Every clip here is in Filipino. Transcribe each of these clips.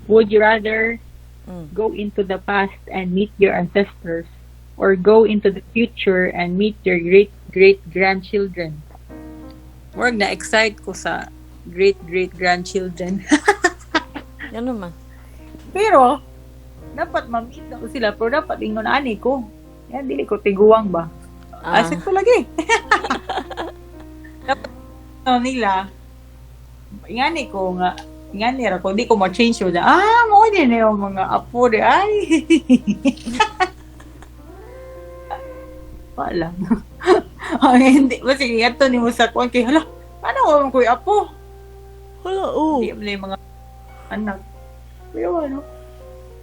Would you rather Mm. go into the past and meet your ancestors, or go into the future and meet your great great grandchildren? Murag na-excite ko sa great great grandchildren. Yan naman. Pero dapat ma-meet na ko sila, pero dapat ingon ani ko. Yan dili ko tiguang ba. Asik Ah, ko lagi. Dapat nila ingani ko nga ingani ra ko di ko ma-change yun. Mo din na yung mga apo de ay. Wala. Ang hindi basta ato ni mo sa kuan kay hala. Ano mo ko apo? wala, oh. Di mo na yung mga anak. Pero ano?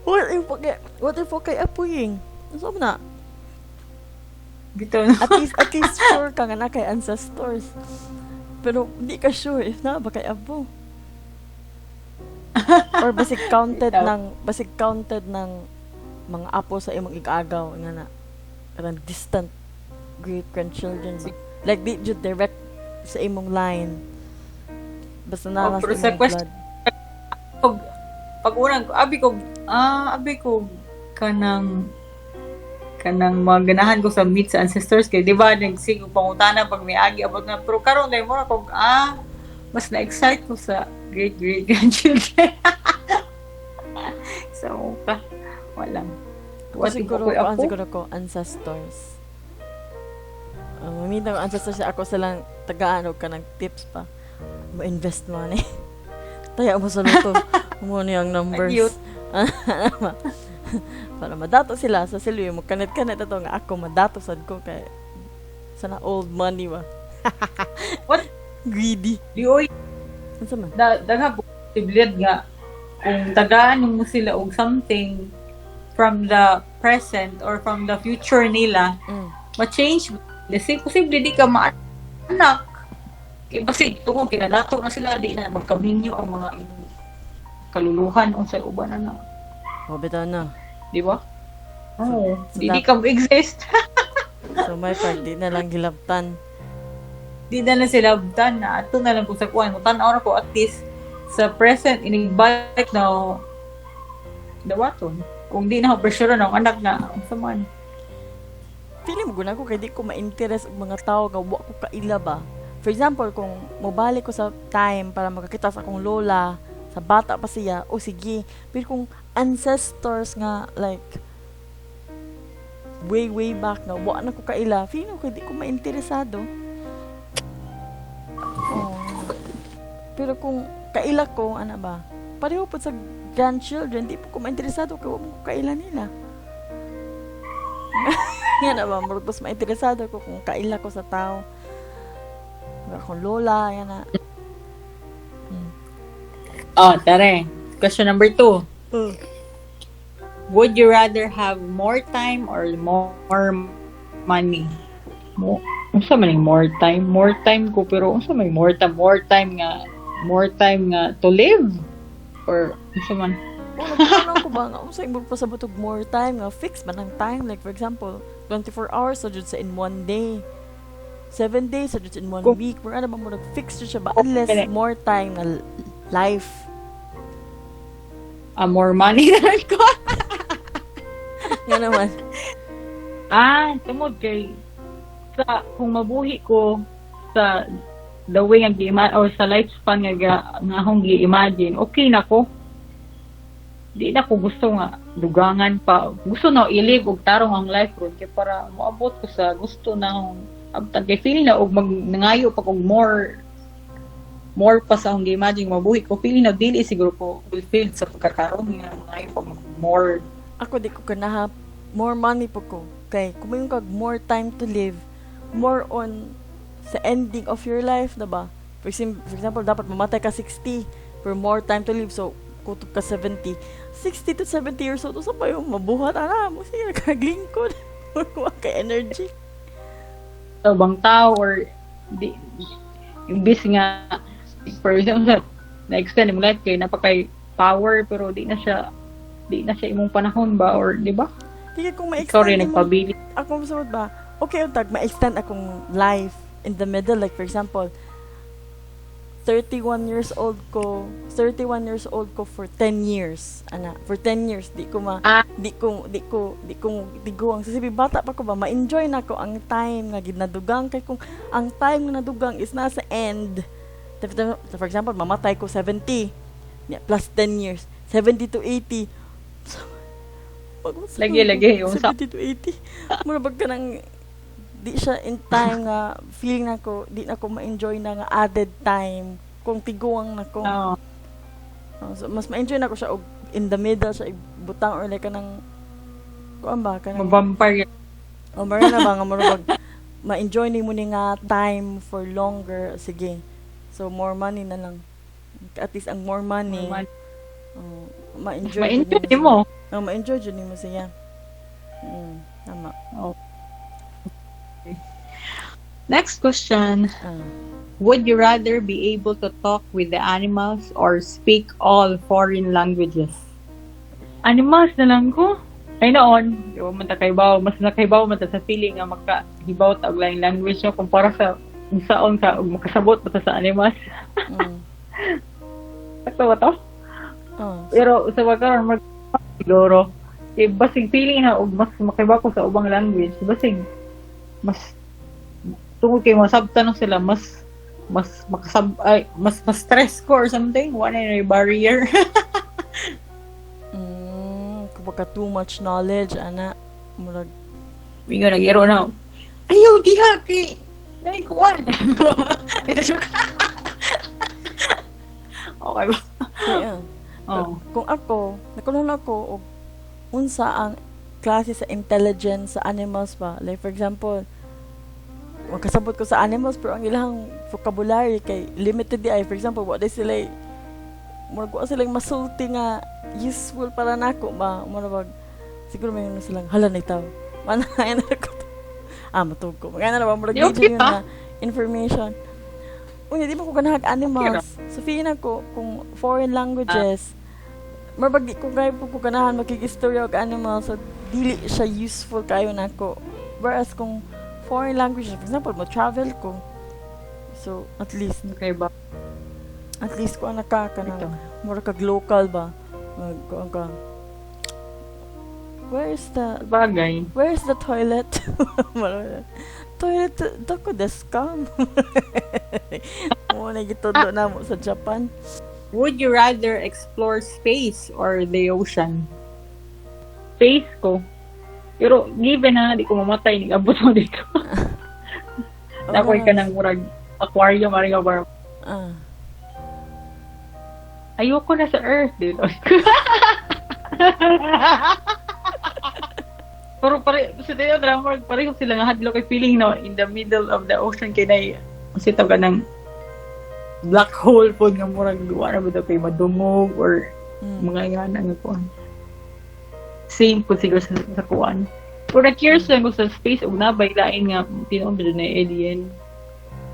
What if okay apuing? So na, Gito na. at least sure ka nga na kay ancestors. Pero hindi ka sure if na ba kay apo. Or basig counted ng mga apo sa imong igagaw nga na kanang distant great grandchildren ba. Like di jud direct sa imong line. Basta na Pero sa sa imong question, blood. pag unang abi ko kanang mga ganahan ko sa meet sa ancestors kay di ba nagsigog pangutana pag may agi abot na pero karon dai mo na kog mas na-excite ko sa great great grandchildren. So walang Kasi tuwa siguro, ko ako. siguro ko, ancestors. Mamita ko ancestors ako silang tagaan og ka ng tips pa. Ma-invest money. Taya mo sa luto. Mo niyang numbers. Cute. Para madato sila sa silwi mo kanit-kanit ato nga ako madato sad ko kay sana old money ba. What? Greedy. Di oy Unsa man? dagha posibilidad nga kung tagaan mo sila og something from the present or from the future nila Mm. ma-change kasi posible di ka ma-anak kay basi tungo kinadato na sila di na magkaminyo ang mga inyong kaluluhan o sa uban na O bitaw na. di ba? Oo, so di ka exist. So may part di na lang gilabtan. Di na lang sila done na ato na lang kung sa kuan mo tan-aw na ko at least sa present inibalik na dawaton kung di na ako pressure ng anak na sa man. Pili mo guna ko kay di ko ma-interest og mga tao nga wa ko kaila ba. For example, kung mobalik ko sa time para makakita sa akong lola, sa bata pa siya, o sige. Pero kung ancestors nga, like, way back na, wa na ko kaila, feeling ko di ko ma-interesado. Oh. Pero kung kaila ko, ano ba, pareho po sa grandchildren, di po ko ma-interesado kaya wa mo ko kaila nila. Yan na ba, marag mas ma-interesado ko kung kaila ko sa tao. Kung lola, yan na. Oh, tara. Question number 2. Would you rather have more time or more money? Unsa man yung more time? More time ko pero unsa man yung more time nga to live or unsa man? Nagkaroon ko ba nga, kung sa'yo mo pasabot og more time, nga fix man ang time. Like, for example, 24 hours sa jud sa in one day. 7 days sa jud in one Kung- week. Pero ano ba mo, nag-fix jud siya ba? Unless more time na life. More money na lang ko. Nga naman. Tungod kay kung mabuhi ko sa the way nga or sa lifespan nga akong gi-imagine, okay na ko. Di na ko gusto nga dugangan pa. Gusto na i-live og tarong ang life ron kay para moabot ko sa gusto na akong abtag kay feeling na og nangayo pa kog more pa sa akong gi-imagine mabuhi ko feeling na dili siguro ko fulfilled sa pagkakaroon nga nangayo pa more. Ako di ko ganaha more money po ko. Kay, kung mayroon kag more time to live, more on sa ending of your life, diba? For example, dapat mamatay ka 60 for more time to live. So, kutob ka 70. 60 to 70 years old, usa pa yung mabuhat. Mo siya kaglingkod. Wala ka energy. Sa bang tao or di imbis nga for example na-extend yung life kay napakay power pero di na siya imong panahon ba or di ba? Di kung ma-extend Sorry, mo- nagpabili. Ako masabot ba? Okay, untag ma-extend akong life in the middle. Like, for example, 31 years old ko, 31 years old ko for 10 years. Ana, for 10 years di ko tiguang sa sibi bata pa ko ba ma-enjoy na ko ang time nga ginadugang kay kung ang time nga nadugang is nasa end. For example, mamatay ko 70 plus 10 years, 70 to 80. Lagi yung 70 to 80. Mura bag ka nang di siya in time nga feeling nako di na ko ma-enjoy na nga added time kung tiguang nako. So mas ma-enjoy nako siya og in the middle siya ibutang or like kanang kuan ba kanang Vampire. o mara na ba nga murag ma-enjoy nimo ni nga time for longer, sige. So more money na lang. At least ang more money. Ma-enjoy mo. Ma-enjoy jud nimo siya. Tama. Next question. Would you rather be able to talk with the animals or speak all foreign languages? Animals na lang ko. Ay noon, yung matakaybaw, mas nakaybaw man ta sa feeling nga makahibaw ta og laing language no kumpara sa unsaon ka og makasabot pa ta sa animals. Sakto ba to? Pero sa wakaron siguro basig feeling na og mas makaybaw ko sa ubang language, basig mas tungod kay masabtan sila mas stress ko or something, one in a barrier. Kapag too much knowledge ana murag mingo nagiro na ayaw diha kay dai kuan. Okay ba? Yeah. Kung ako nakulong ako og unsa ang klase sa intelligence sa animals ba, like for example magkasabot ko sa animals pero ang ilang vocabulary kay limited di ay. For example, what they sila murag wa sila masulti nga useful para nako ba, murag siguro may silang hala na itaw manayan na ko matug ko magana na ba murag yun na information. Unya di ba ko ganahag animals so feeling ako kung foreign languages murag di ko kay ko ganahan makigistorya og animals so dili siya useful kayo nako, whereas kung foreign language, for example, mo-travel ko. So, at least, okay ba? At least, kung ka na, mura kag local ba? Kung ka, where is the toilet? Toilet, dako desu ka? Muna gitudo na mo sa Japan. Would you rather explore space or the ocean? Space ko. Pero given na di ko mamatay ni abot mo dito. Nakoy ka ng murag aquarium ari nga bar. Ayoko na sa earth dito. Pero sa tayo drama pareho sila nga hadlo kay feeling no in the middle of the ocean kay nay sitaw ka ng black hole pod nga murag duwa na bitaw kay madumog or mga ingana nga kuan. Same po siguro sa kuan. Pero na-curious lang ko sa space o nabay lain nga tinuon ba na alien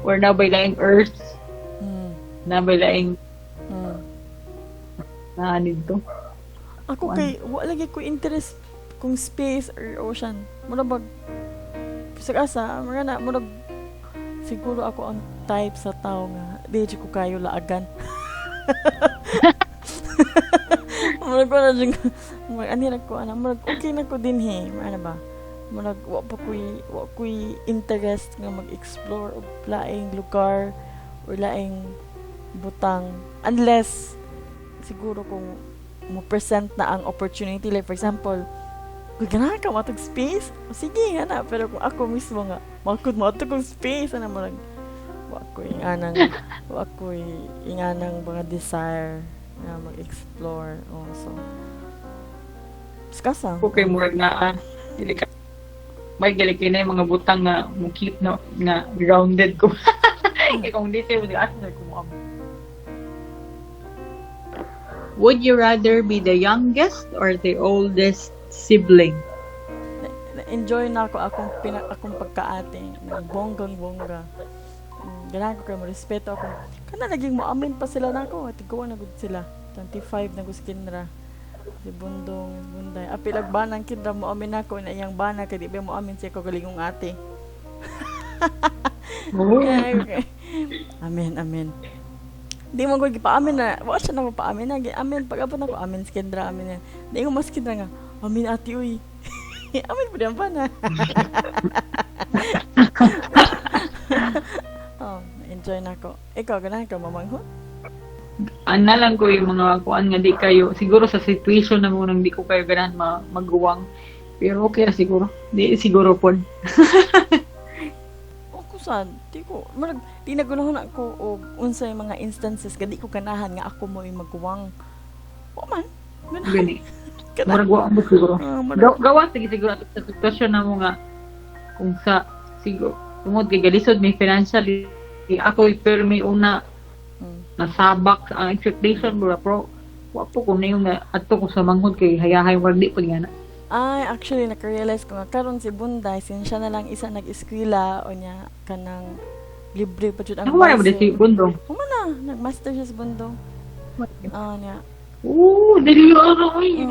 or nabay laing earth nabay laing dito. Ako kay wala lagi ko interest kung space or ocean. Murag sa asa mga na murag siguro ako ang type sa tao nga di ko kayo laagan. Murag ko na dyan murag okay na ko din ano ba murag wa ko'y interest nga mag-explore og laing lugar or laing butang unless siguro kung mo present na ang opportunity, like for example kung ganahan ka matag space sige nga na, pero kung ako mismo nga makod matag kong space murag wa ko'y inganang mga desire na mag-explore also. Skasa. Okay, murag na dili ka may gali kay na mga butang nga mo keep na grounded ko. Kung dito mo asa ko mo. Would you rather be the youngest or the oldest sibling? Enjoy na ako akong pagkaate, bonggang-bongga. Ganahan ko kayo mo respeto ako. Kana naging moamin pa sila nako, tigkuan na gud sila. 25 na guskinra. Si bunday. Apilag banang kinra moamin nako na iyang bana kay di ba moamin siya ko galingong ate. Okay. Amen. Di mo ko gipaamin na, wa siya na mapaamin na, amin, pag abot ako, amin, si Kendra, amin na. Di ko mas Kendra nga, amin ati, uy. Amin po diyan pa na. Oh, enjoy na ako. Ikaw, ganahan ka mamanghot? Ana lang ko yung mga kuan nga di kayo, siguro sa situation na mo nang di ko kayo ganahan maguwang. Pero okay na siguro. Di siguro po. O kusan, di ko, marag, di nagunahon ako o unsay mga instances ka di ko ganahan nga ako mo yung magwang. O man, ganahan. Gani. Ganahan. Murag wa mo siguro. Marag, Gawa sige siguro sa sitwasyon na mo nga kung sa siguro tungod kay galisod may financially ako pero may una nasabak ang expectation mo pero wa po ko na yung ato ko sa manghod kay hayahay wag di po nga na. ay, actually, nakarealize ko nga, karon si Bunday, since siya na lang isa nag-eskwela, o niya, kanang libre pa dyan ang Ako wala mo di si Bundong. Kuma na, nag-master siya sa Bundong. Niya, Oo, dili yung ano ay.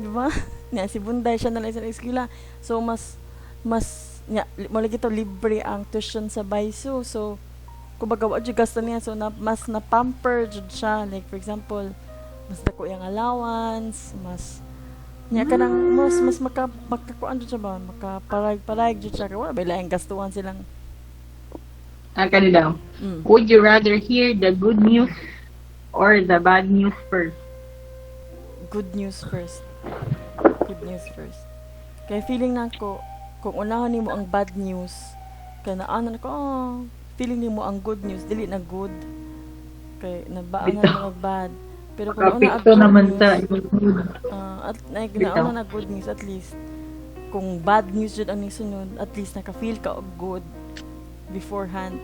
di ba? Niya, si Bunday, siya na lang isa nag-eskwela. So, niya, mula gito, libre ang tuition sa Baisu. So, kumbaga, wa dyan gasta niya. So, mas na-pamper dyan siya. Like, for example, mas dako yung allowance, mas niya ka nang mas makakuan dyan siya ba? Makaparag dyan siya. Wala ba yung gastuhan silang. Kani daw. Would you rather hear the good news or the bad news first? Good news first. Good news first. Kaya feeling na ko, kung unahan nimo ang bad news, kaya naanan ko, feeling nimo ang good news, dili na good. Kaya nabaangan na bad. Pero kung una ang Kapikto good naman news, sa at nauna na good news, at least, kung bad news yun ang nisunod, at least naka-feel ka og good beforehand.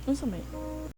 Ano sa may?